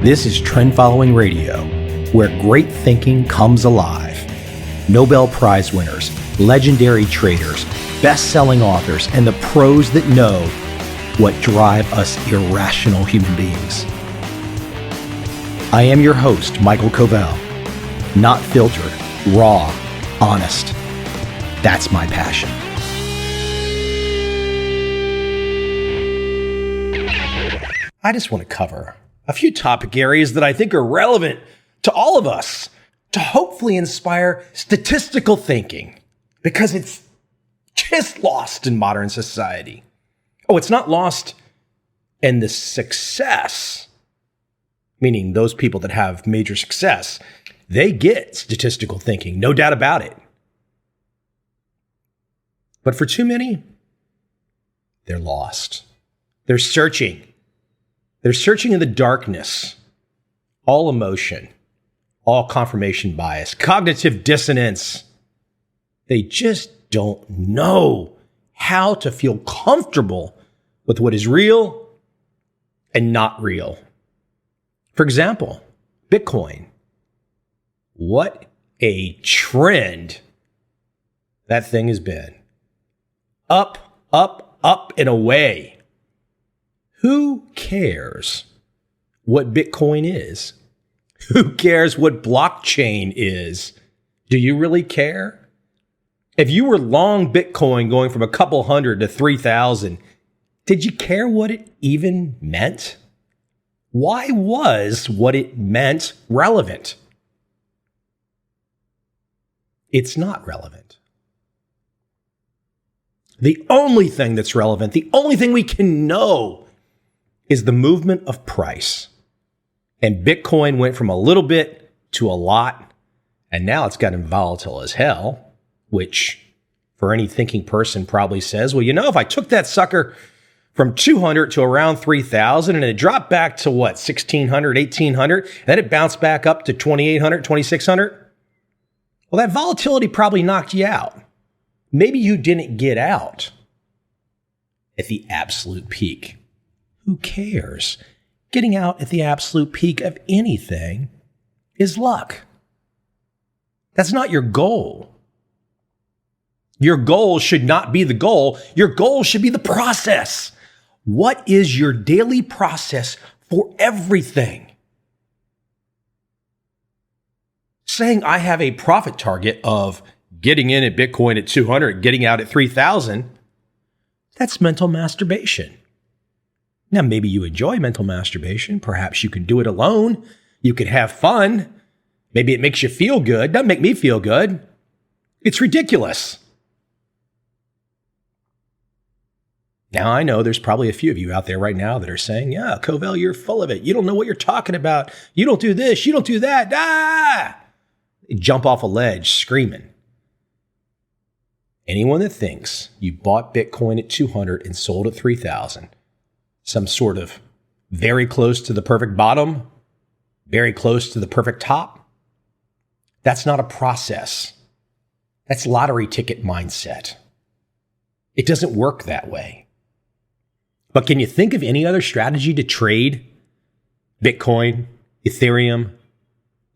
This is Trend Following Radio, where great thinking comes alive. Nobel Prize winners, legendary traders, best-selling authors, and the pros that know what drive us irrational human beings. I am your host, Michael Covel. Not filtered, raw, honest. That's my passion. I just want to cover a few topic areas that I think are relevant to all of us to hopefully inspire statistical thinking, because it's just lost in modern society. Oh, it's not lost in the success, meaning those people that have major success, they get statistical thinking, no doubt about it. But for too many, they're lost. They're searching. They're searching in the darkness. All emotion, all confirmation bias, cognitive dissonance. They just don't know how to feel comfortable with what is real and not real. For example, Bitcoin. What a trend that thing has been. Up, up, up, and away. Who cares what Bitcoin is? Who cares what blockchain is? Do you really care? If you were long Bitcoin going from a couple hundred to 3,000, did you care what it even meant? Why was what it meant relevant? It's not relevant. The only thing that's relevant, the only thing we can know, is the movement of price. And Bitcoin went from a little bit to a lot, and now it's gotten volatile as hell, which for any thinking person probably says, well, you know, if I took that sucker from 200 to around 3,000 and it dropped back to what, 1,600, 1,800, then it bounced back up to 2,800, 2,600, well, that volatility probably knocked you out. Maybe you didn't get out at the absolute peak. Who cares? Getting out at the absolute peak of anything is luck. That's not your goal. Your goal should not be the goal. Your goal should be the process. What is your daily process for everything? Saying I have a profit target of getting in at Bitcoin at 200, getting out at 3,000, that's mental masturbation. Now, maybe you enjoy mental masturbation. Perhaps you can do it alone. You can have fun. Maybe it makes you feel good. Doesn't make me feel good. It's ridiculous. Now, I know there's probably a few of you out there right now that are saying, yeah, Covel, you're full of it. You don't know what you're talking about. You don't do this. You don't do that. Ah! They jump off a ledge screaming. Anyone that thinks you bought Bitcoin at 200 and sold at 3,000, some sort of very close to the perfect bottom, very close to the perfect top, that's not a process. That's lottery ticket mindset. It doesn't work that way. But can you think of any other strategy to trade Bitcoin, Ethereum,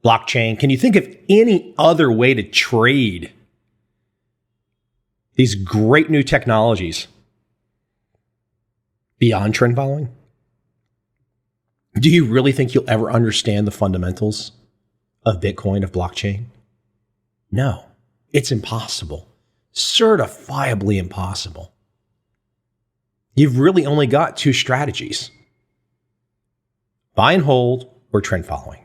blockchain? Can you think of any other way to trade these great new technologies beyond trend following? Do you really think you'll ever understand the fundamentals of Bitcoin, of blockchain? No, it's impossible. Certifiably impossible. You've really only got two strategies: buy and hold or trend following.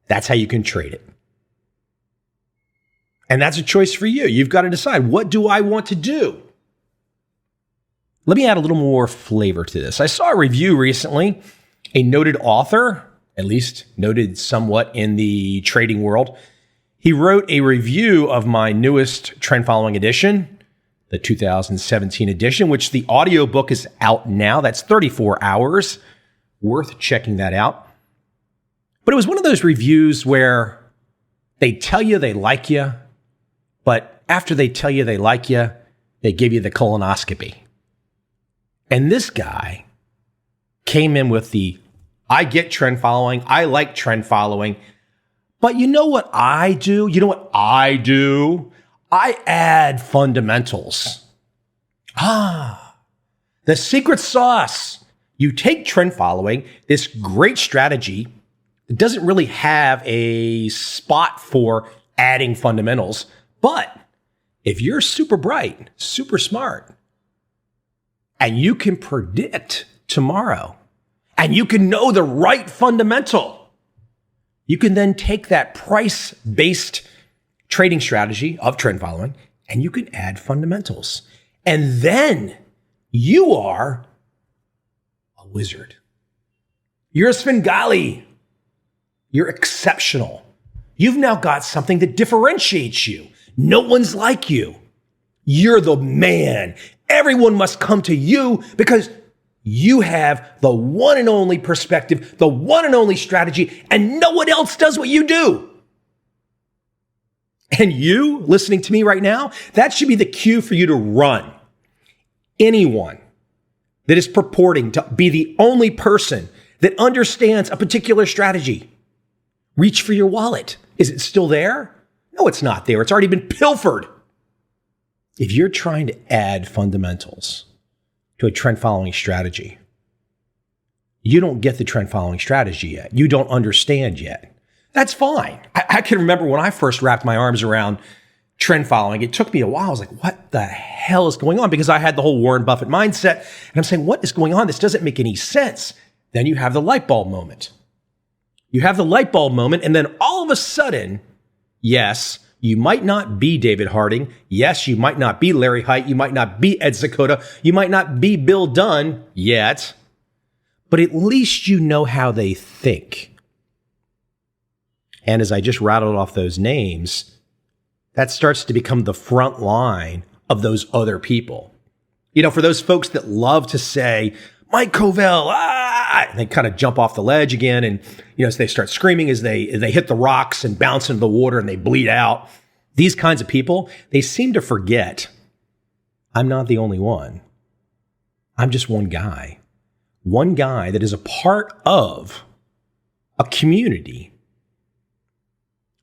That's how you can trade it. And that's a choice for you. You've got to decide, what do I want to do? Let me add a little more flavor to this. I saw a review recently. A noted author, at least noted somewhat in the trading world, he wrote a review of my newest trend following edition, the 2017 edition, which the audiobook is out now. That's 34 hours. Worth checking that out. But it was one of those reviews where they tell you they like you, but after they tell you they like you, they give you the colonoscopy. And this guy came in with the I get trend following. I like trend following. But you know what I do? I add fundamentals. The secret sauce. You take trend following, this great strategy that doesn't really have a spot for adding fundamentals. But if you're super bright, super smart, and you can predict tomorrow, and you can know the right fundamental, you can then take that price-based trading strategy of trend following, and you can add fundamentals. And then you are a wizard. You're a Svengali. You're exceptional. You've now got something that differentiates you. No one's like you. You're the man. Everyone must come to you because you have the one and only perspective, the one and only strategy, and no one else does what you do. And you, listening to me right now, that should be the cue for you to run. Anyone that is purporting to be the only person that understands a particular strategy, reach for your wallet. Is it still there? No, it's not there. It's already been pilfered. If you're trying to add fundamentals to a trend following strategy, you don't get the trend following strategy yet. You don't understand yet. That's fine. I can remember when I first wrapped my arms around trend following, it took me a while. I was like, what the hell is going on? Because I had the whole Warren Buffett mindset. And I'm saying, what is going on? This doesn't make any sense. Then you have the light bulb moment. And then all of a sudden, yes, you might not be David Harding. Yes, you might not be Larry Hite. You might not be Ed Seykota. You might not be Bill Dunn yet. But at least you know how they think. And as I just rattled off those names, that starts to become the front line of those other people. You know, for those folks that love to say, Mike Covel, and they kind of jump off the ledge again. And, you know, as they start screaming as they hit the rocks and bounce into the water and they bleed out. These kinds of people, they seem to forget, I'm not the only one. I'm just one guy that is a part of a community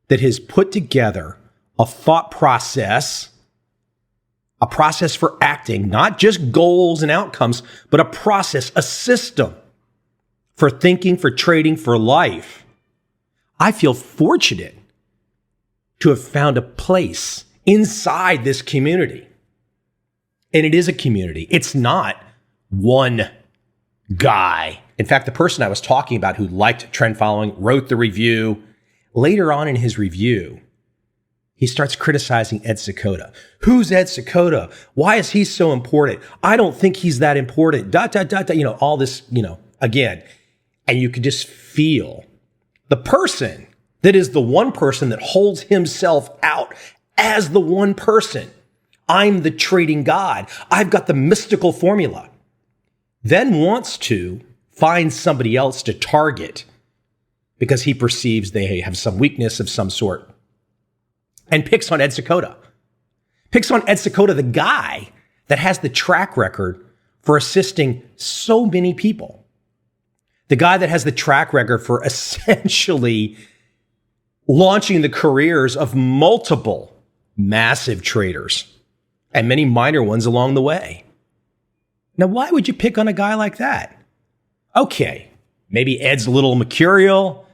that has put together a thought process, a process for acting, not just goals and outcomes, but a process, a system for thinking, for trading, for life. I feel fortunate to have found a place inside this community. And it is a community. It's not one guy. In fact, the person I was talking about who liked trend following wrote the review. Later on in his review, he starts criticizing Ed Seykota. Who's Ed Seykota? Why is he so important? I don't think he's that important. You know, all this, you know, again. And you could just feel the person that is the one person that holds himself out as the one person. I'm the trading god. I've got the mystical formula. Then wants to find somebody else to target because he perceives they have some weakness of some sort. And picks on Ed Seykota. Picks on Ed Seykota, the guy that has the track record for assisting so many people. The guy that has the track record for essentially launching the careers of multiple massive traders and many minor ones along the way. Now, why would you pick on a guy like that? Okay, maybe Ed's a little mercurial.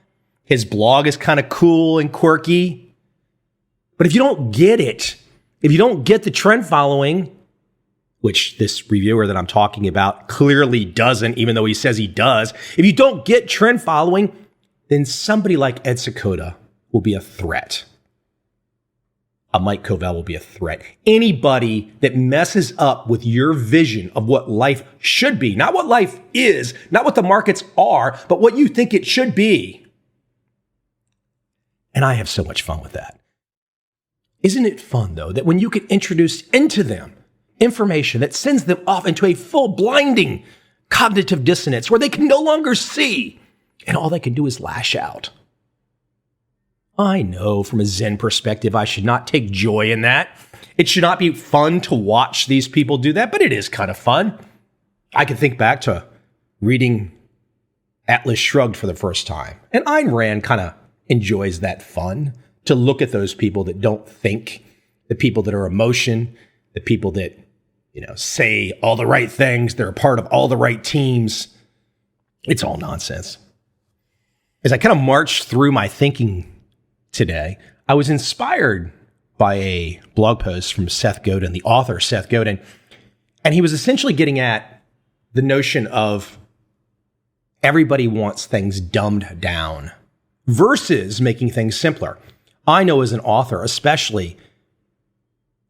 His blog is kind of cool and quirky. But if you don't get it, if you don't get the trend following, which this reviewer that I'm talking about clearly doesn't, even though he says he does, if you don't get trend following, then somebody like Ed Seykota will be a threat. A Mike Covel will be a threat. Anybody that messes up with your vision of what life should be, not what life is, not what the markets are, but what you think it should be. And I have so much fun with that. Isn't it fun, though, that when you can introduce into them information that sends them off into a full blinding cognitive dissonance where they can no longer see and all they can do is lash out? I know from a Zen perspective, I should not take joy in that. It should not be fun to watch these people do that, but it is kind of fun. I can think back to reading Atlas Shrugged for the first time. And Ayn Rand kind of enjoys that fun to look at those people that don't think, the people that are emotion, the people that, say all the right things. They're a part of all the right teams. It's all nonsense. As I kind of marched through my thinking today, I was inspired by a blog post from Seth Godin, the author Seth Godin. And he was essentially getting at the notion of everybody wants things dumbed down versus making things simpler. I know as an author, especially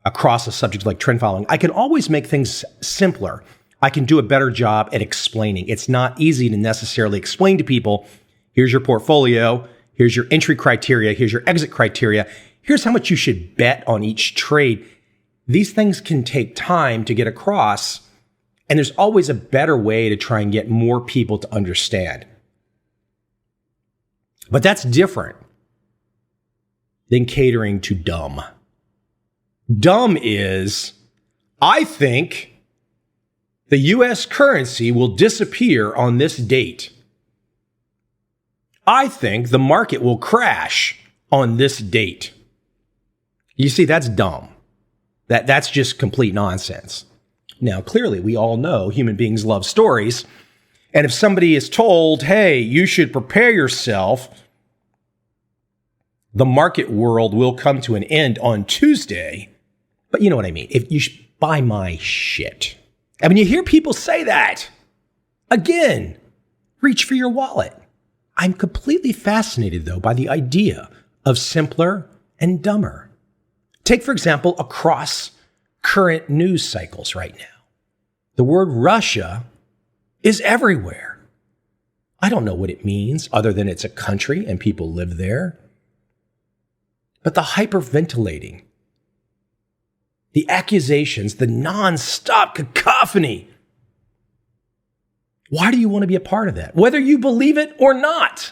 across a subject like trend following, I can always make things simpler. I can do a better job at explaining. It's not easy to necessarily explain to people, here's your portfolio, here's your entry criteria, here's your exit criteria, here's how much you should bet on each trade. These things can take time to get across, and there's always a better way to try and get more people to understand. But that's different than catering to dumb. Dumb is, I think the US currency will disappear on this date. I think the market will crash on this date. You see, that's dumb. That's just complete nonsense. Now, clearly, we all know human beings love stories. And if somebody is told, hey, you should prepare yourself, the market world will come to an end on Tuesday. But you know what I mean. If you buy my shit. And when you hear people say that, again, reach for your wallet. I'm completely fascinated, though, by the idea of simpler and dumber. Take, for example, across current news cycles right now. The word Russia is everywhere. I don't know what it means other than it's a country and people live there. But the hyperventilating, the accusations, the nonstop cacophony. Why do you want to be a part of that? Whether you believe it or not,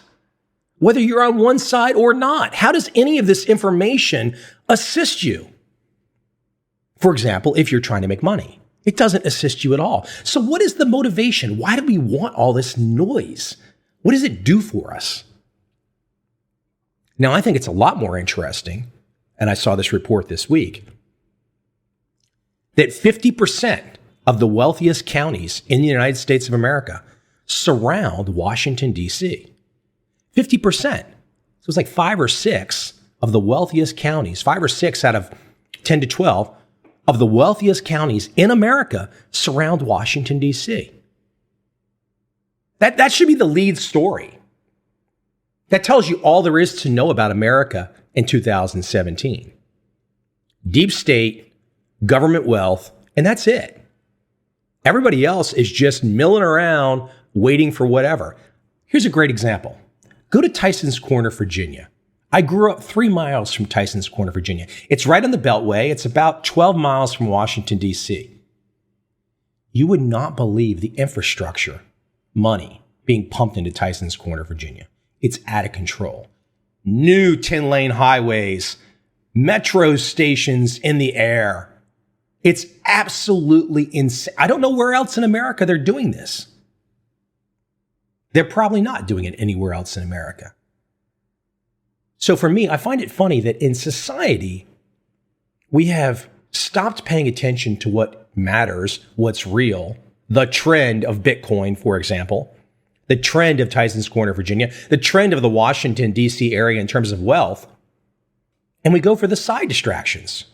whether you're on one side or not, how does any of this information assist you? For example, if you're trying to make money, it doesn't assist you at all. So what is the motivation? Why do we want all this noise? What does it do for us? Now, I think it's a lot more interesting, and I saw this report this week, that 50% of the wealthiest counties in the United States of America surround Washington, D.C. 50%. So it's like 5 or 6 of the wealthiest counties, 5 or 6 out of 10 to 12 of the wealthiest counties in America surround Washington, D.C. That should be the lead story. That tells you all there is to know about America in 2017. Deep state, government wealth, and that's it. Everybody else is just milling around, waiting for whatever. Here's a great example. Go to Tyson's Corner, Virginia. I grew up 3 miles from Tyson's Corner, Virginia. It's right on the Beltway. It's about 12 miles from Washington, D.C. You would not believe the infrastructure, money being pumped into Tyson's Corner, Virginia. It's out of control. New 10-lane highways, metro stations in the air. It's absolutely insane. I don't know where else in America they're doing this. They're probably not doing it anywhere else in America. So for me, I find it funny that in society, we have stopped paying attention to what matters, what's real, the trend of Bitcoin, for example, the trend of Tyson's Corner, Virginia, the trend of the Washington, D.C. area in terms of wealth. And we go for the side distractions.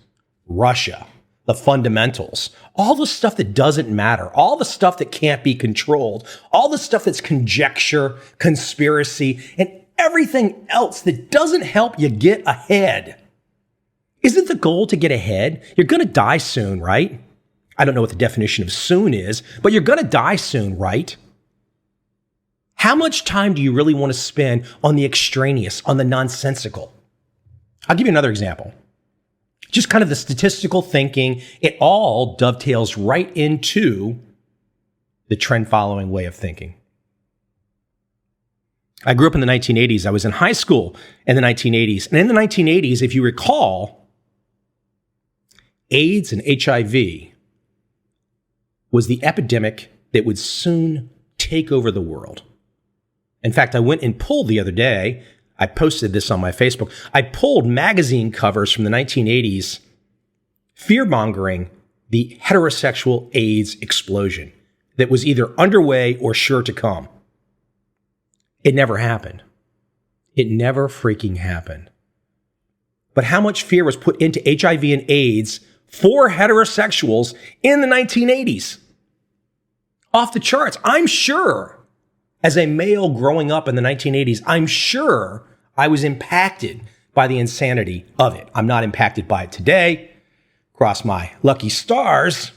Russia, the fundamentals, all the stuff that doesn't matter, all the stuff that can't be controlled, all the stuff that's conjecture, conspiracy, and everything else that doesn't help you get ahead. Isn't the goal to get ahead? You're going to die soon, right? I don't know what the definition of soon is, but you're going to die soon, right? How much time do you really want to spend on the extraneous, on the nonsensical? I'll give you another example. Just kind of the statistical thinking, it all dovetails right into the trend following way of thinking. I grew up in the 1980s. I was in high school in the 1980s. And in the 1980s, if you recall, AIDS and HIV was the epidemic that would soon take over the world. In fact, I went and pulled the other day, I posted this on my Facebook, I pulled magazine covers from the 1980s, fear-mongering the heterosexual AIDS explosion that was either underway or sure to come. It never happened. It never freaking happened. But how much fear was put into HIV and AIDS for heterosexuals in the 1980s? Off the charts. I'm sure, as a male growing up in the 1980s, I'm sure I was impacted by the insanity of it. I'm not impacted by it today. Cross my lucky stars.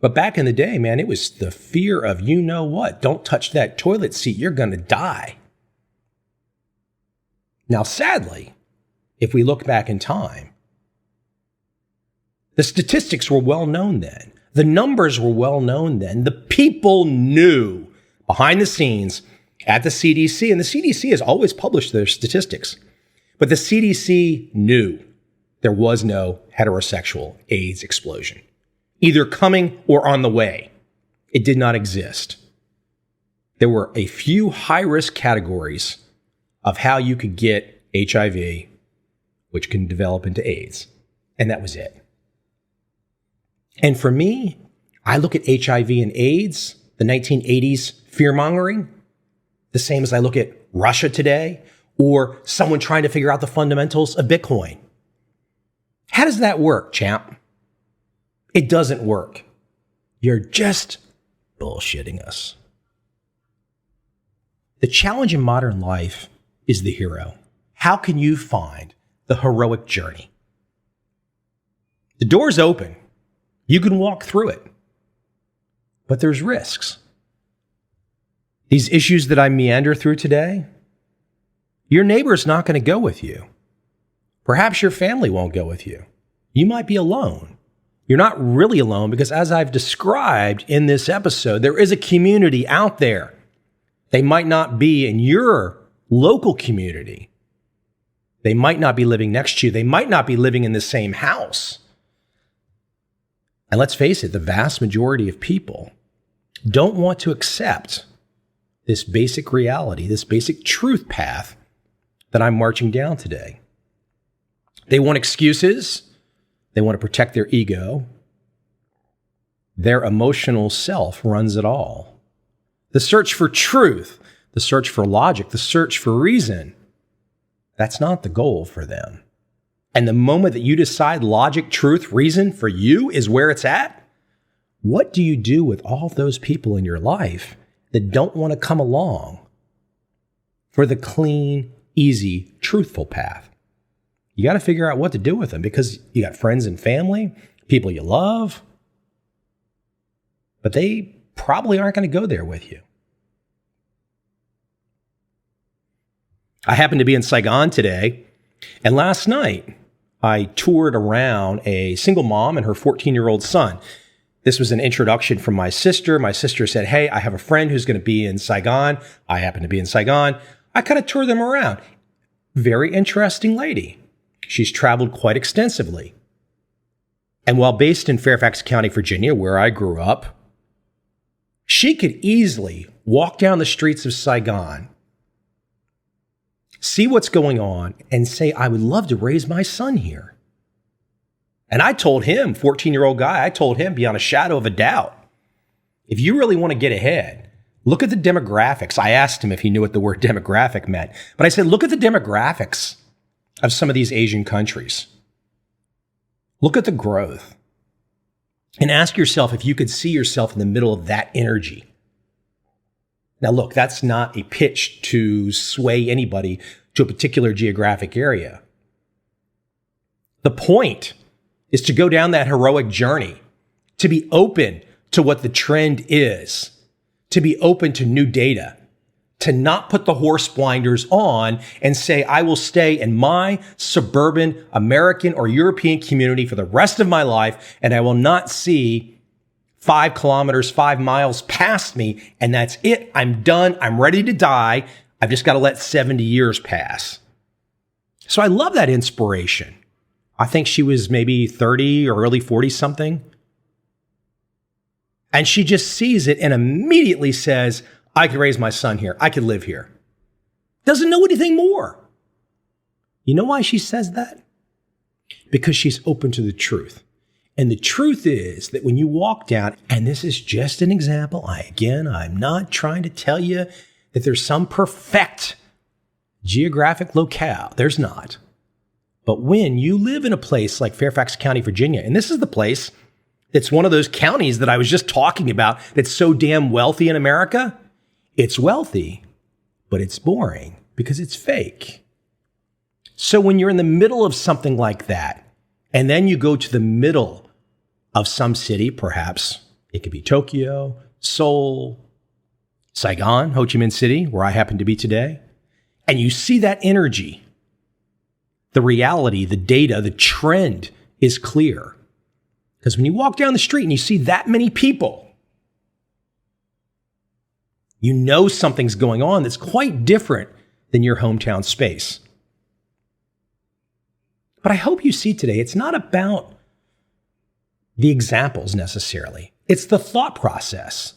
But back in the day, man, it was the fear of you know what. Don't touch that toilet seat. You're going to die. Now, sadly, if we look back in time, the statistics were well known then. The numbers were well known then. The people knew behind the scenes at the CDC, and the CDC has always published their statistics, but the CDC knew there was no heterosexual AIDS explosion, either coming or on the way. It did not exist. There were a few high-risk categories of how you could get HIV, which can develop into AIDS, and that was it. And for me, I look at HIV and AIDS, the 1980s fear-mongering, the same as I look at Russia today, or someone trying to figure out the fundamentals of Bitcoin. How does that work, champ? It doesn't work. You're just bullshitting us. The challenge in modern life is the hero. How can you find the heroic journey? The door's open. You can walk through it. But there's risks. These issues that I meander through today, your neighbor's not going to go with you. Perhaps your family won't go with you. You might be alone. You're not really alone because, as I've described in this episode, there is a community out there. They might not be in your local community. They might not be living next to you. They might not be living in the same house. And let's face it, the vast majority of people don't want to accept this basic reality, this basic truth path that I'm marching down today. They want excuses. They want to protect their ego. Their emotional self runs it all. The search for truth, the search for logic, the search for reason, that's not the goal for them. And the moment that you decide logic, truth, reason for you is where it's at, what do you do with all those people in your life that don't want to come along for the clean, easy, truthful path? You got to figure out what to do with them because you got friends and family, people you love, but they probably aren't going to go there with you. I happened to be in Saigon today, and last night I toured around a single mom and her 14-year-old son. This was an introduction from my sister. My sister said, hey, I have a friend who's going to be in Saigon. I happen to be in Saigon. I kind of toured them around. Very interesting lady. She's traveled quite extensively. And while based in Fairfax County, Virginia, where I grew up, she could easily walk down the streets of Saigon, see what's going on, and say, I would love to raise my son here. And I told him, 14-year-old guy, I told him beyond a shadow of a doubt, if you really want to get ahead, look at the demographics. I asked him if he knew what the word demographic meant. But I said, look at the demographics of some of these Asian countries. Look at the growth. And ask yourself if you could see yourself in the middle of that energy. Now, look, that's not a pitch to sway anybody to a particular geographic area. The point is to go down that heroic journey, to be open to what the trend is, to be open to new data, to not put the horse blinders on and say, I will stay in my suburban American or European community for the rest of my life, and I will not see 5 kilometers, 5 miles past me, and that's it. I'm done. I'm ready to die. I've just got to let 70 years pass. So I love that inspiration. I think she was maybe 30 or early 40 something. And she just sees it and immediately says, I could raise my son here. I could live here. Doesn't know anything more. You know why she says that? Because she's open to the truth. And the truth is that when you walk down, and this is just an example, I'm not trying to tell you that there's some perfect geographic locale. There's not. But when you live in a place like Fairfax County, Virginia, and this is the place that's one of those counties that I was just talking about that's so damn wealthy in America, it's wealthy, but it's boring because it's fake. So when you're in the middle of something like that, and then you go to the middle of some city, perhaps it could be Tokyo, Seoul, Saigon, Ho Chi Minh City, where I happen to be today, and you see that energy, the reality, the data, the trend is clear. Because when you walk down the street and you see that many people, you know something's going on that's quite different than your hometown space. But I hope you see today, it's not about the examples necessarily. It's the thought process.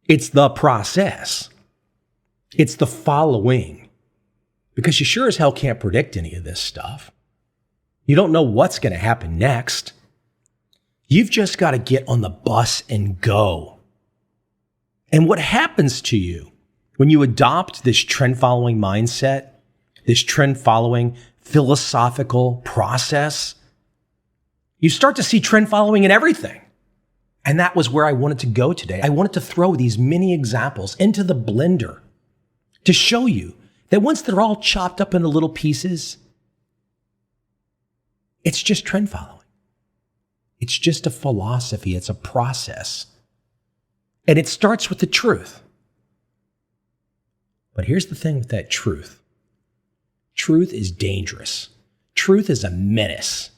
It's the process. It's the following. Because you sure as hell can't predict any of this stuff. You don't know what's going to happen next. You've just got to get on the bus and go. And what happens to you when you adopt this trend-following mindset, this trend-following philosophical process, you start to see trend following in everything. And that was where I wanted to go today. I wanted to throw these mini examples into the blender to show you that once they're all chopped up into little pieces, it's just trend following. It's just a philosophy. It's a process. And it starts with the truth. But here's the thing with that truth. Truth is dangerous. Truth is a menace.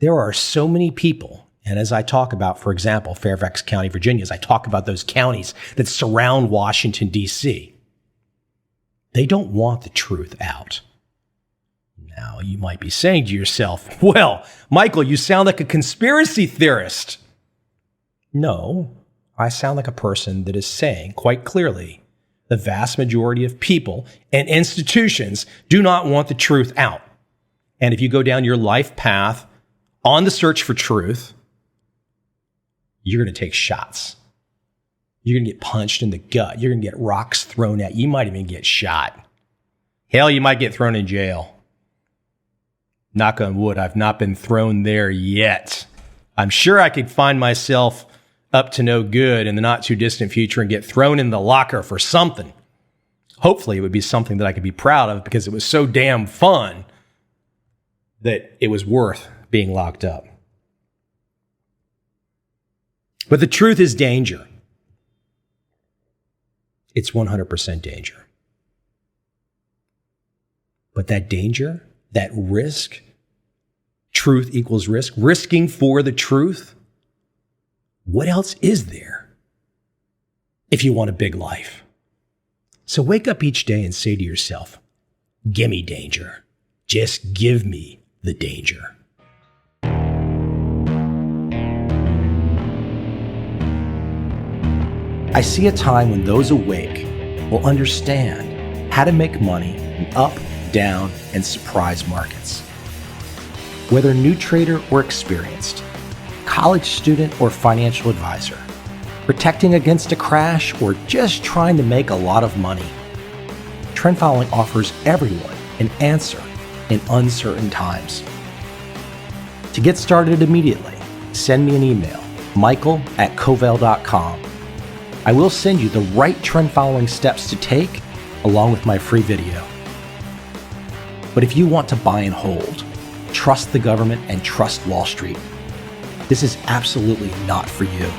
There are so many people, and as I talk about, for example, Fairfax County, Virginia, as I talk about those counties that surround Washington, D.C., they don't want the truth out. Now, you might be saying to yourself, well, Michael, you sound like a conspiracy theorist. No, I sound like a person that is saying quite clearly the vast majority of people and institutions do not want the truth out. And if you go down your life path on the search for truth, you're going to take shots. You're going to get punched in the gut. You're going to get rocks thrown at you. You might even get shot. Hell, you might get thrown in jail. Knock on wood, I've not been thrown there yet. I'm sure I could find myself up to no good in the not too distant future and get thrown in the locker for something. Hopefully it would be something that I could be proud of because it was so damn fun that it was worth being locked up. But the truth is danger. It's 100% danger. But that danger, that risk, truth equals risk, risking for the truth, what else is there if you want a big life? So wake up each day and say to yourself, gimme danger. Just give me the danger. I see a time when those awake will understand how to make money in up, down, and surprise markets. Whether new trader or experienced, college student or financial advisor, protecting against a crash or just trying to make a lot of money, trend following offers everyone an answer in uncertain times. To get started immediately, send me an email, michael@covel.com. I will send you the right trend following steps to take along with my free video. But if you want to buy and hold, trust the government and trust Wall Street, this is absolutely not for you.